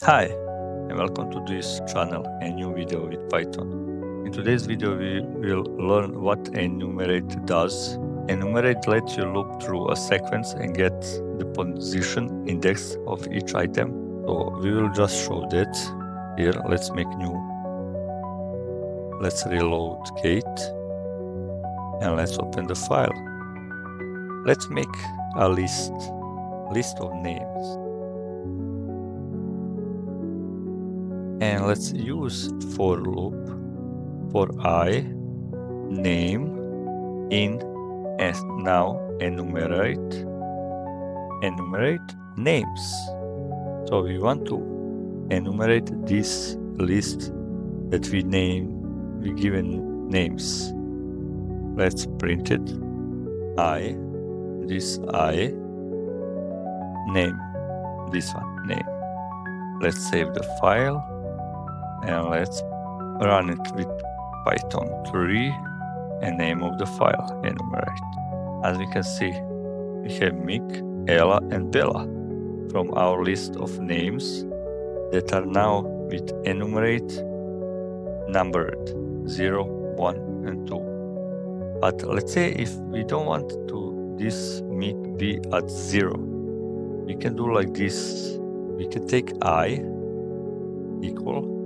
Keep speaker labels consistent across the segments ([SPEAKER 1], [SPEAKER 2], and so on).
[SPEAKER 1] Hi, and welcome to this channel, a new video with Python. In today's video, we will learn what Enumerate does. Enumerate lets you loop through a sequence and get the position index of each item. So we will just show that here. Let's make new. Let's reload gate and let's open the file. Let's make a list of names. And let's use for loop for I, name, in, and now enumerate names. So we want to enumerate this list that we given names. Let's print it. This I, name, this one, name. Let's save the file and let's run it with Python 3 and name of the file, enumerate. As we can see, we have Mick, Ella, and Bella from our list of names that are now with enumerate numbered 0, 1, and 2. But let's say if we don't want to this Mick be at 0, we can do like this. We can take I equal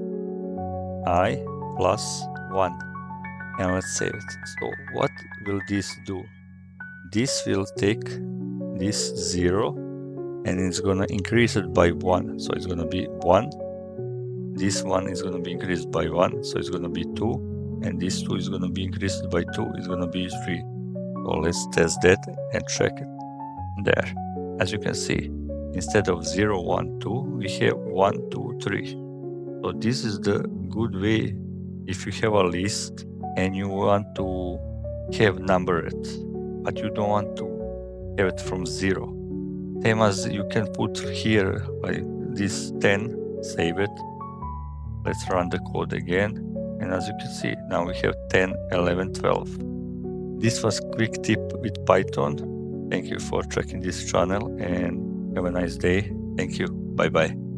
[SPEAKER 1] I plus 1 and let's save it. So what will this do? This will take this 0 and it's gonna increase it by 1. So it's gonna be 1. This 1 is gonna be increased by 1, so it's gonna be 2. And this 2 is gonna be increased by 2, it's gonna be 3. So let's test that and check it there. As you can see, instead of 0, 1, 2, we have 1, 2, 3. So this is the good way if you have a list and you want to have numbered, but you don't want to have it from 0. Same as you can put here like this 10, save it. Let's run the code again. And as you can see, now we have 10, 11, 12. This was quick tip with Python. Thank you for checking this channel and have a nice day. Thank you. Bye-bye.